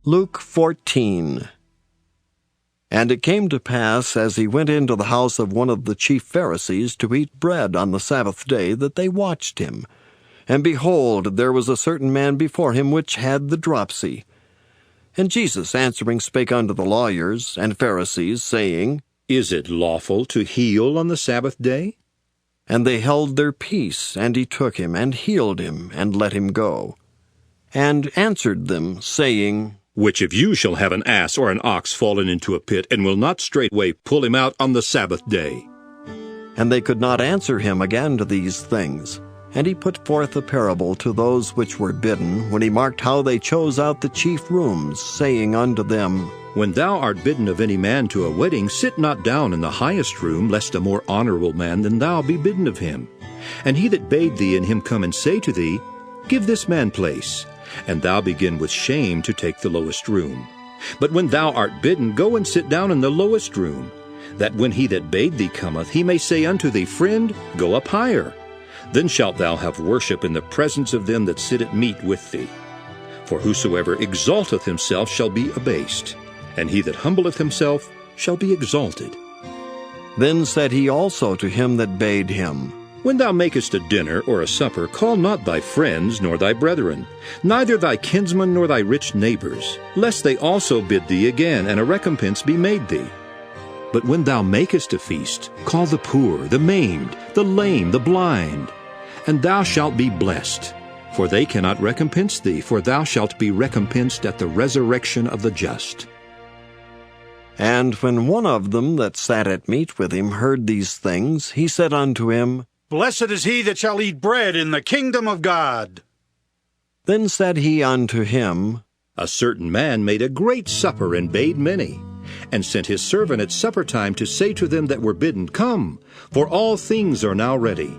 Luke 14. And it came to pass, as he went into the house of one of the chief Pharisees to eat bread on the Sabbath day, that they watched him. And behold, there was a certain man before him which had the dropsy. And Jesus answering spake unto the lawyers and Pharisees, saying, Is it lawful to heal on the Sabbath day? And they held their peace, and he took him, and healed him, and let him go. And answered them, saying, Which of you shall have an ass or an ox fallen into a pit, and will not straightway pull him out on the Sabbath day? And they could not answer him again to these things. And he put forth a parable to those which were bidden, when he marked how they chose out the chief rooms, saying unto them, When thou art bidden of any man to a wedding, sit not down in the highest room, lest a more honorable man than thou be bidden of him. And he that bade thee and him come and say to thee, Give this man place, and thou begin with shame to take the lowest room. But when thou art bidden, go and sit down in the lowest room, that when he that bade thee cometh, he may say unto thee, Friend, go up higher. Then shalt thou have worship in the presence of them that sit at meat with thee. For whosoever exalteth himself shall be abased, and he that humbleth himself shall be exalted. Then said he also to him that bade him, When thou makest a dinner or a supper, call not thy friends nor thy brethren, neither thy kinsmen nor thy rich neighbors, lest they also bid thee again, and a recompense be made thee. But when thou makest a feast, call the poor, the maimed, the lame, the blind, and thou shalt be blessed. For they cannot recompense thee, for thou shalt be recompensed at the resurrection of the just. And when one of them that sat at meat with him heard these things, he said unto him, Blessed is he that shall eat bread in the kingdom of God. Then said he unto him, A certain man made a great supper, and bade many, and sent his servant at supper time to say to them that were bidden, Come, for all things are now ready.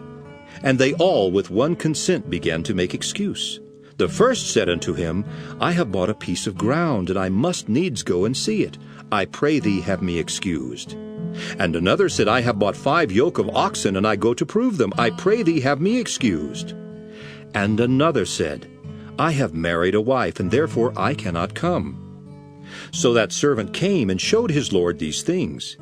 And they all with one consent began to make excuse. The first said unto him, I have bought a piece of ground, and I must needs go and see it. I pray thee have me excused. And another said, I have bought 5 yoke of oxen, and I go to prove them. I pray thee have me excused. And another said, I have married a wife, and therefore I cannot come. So that servant came and showed his lord these things.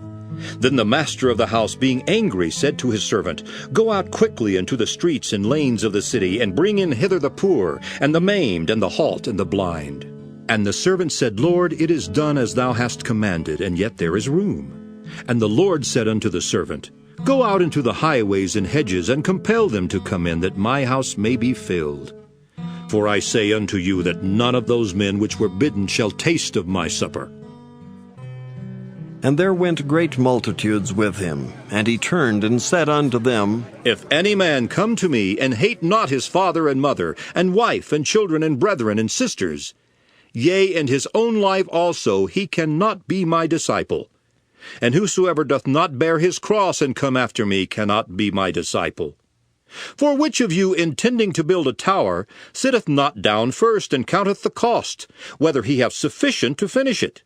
Then the master of the house, being angry, said to his servant, Go out quickly into the streets and lanes of the city, and bring in hither the poor, and the maimed, and the halt, and the blind. And the servant said, Lord, it is done as thou hast commanded, and yet there is room. And the Lord said unto the servant, Go out into the highways and hedges, and compel them to come in, that my house may be filled. For I say unto you that none of those men which were bidden shall taste of my supper. And there went great multitudes with him. And he turned and said unto them, If any man come to me, and hate not his father and mother, and wife, and children, and brethren, and sisters, yea, and his own life also, he cannot be my disciple. And whosoever doth not bear his cross and come after me cannot be my disciple. For which of you, intending to build a tower, sitteth not down first, and counteth the cost, whether he have sufficient to finish it?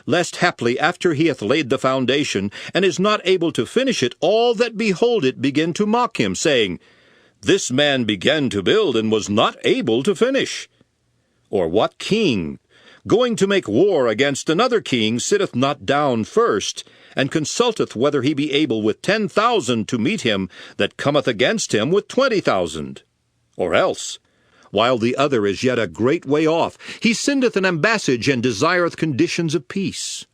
Lest haply after he hath laid the foundation, and is not able to finish it, all that behold it begin to mock him, saying, This man began to build, and was not able to finish. Or what king, going to make war against another king, sitteth not down first, and consulteth whether he be able with 10,000 to meet him that cometh against him with 20,000? Or else, while the other is yet a great way off, he sendeth an ambassage, and desireth conditions of peace.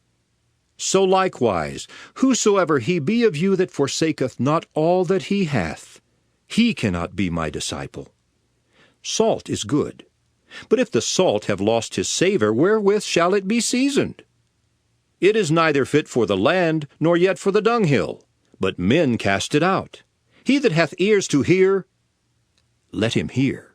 So likewise, whosoever he be of you that forsaketh not all that he hath, he cannot be my disciple. Salt is good, but if the salt have lost his savour, wherewith shall it be seasoned? It is neither fit for the land, nor yet for the dunghill, but men cast it out. He that hath ears to hear, let him hear.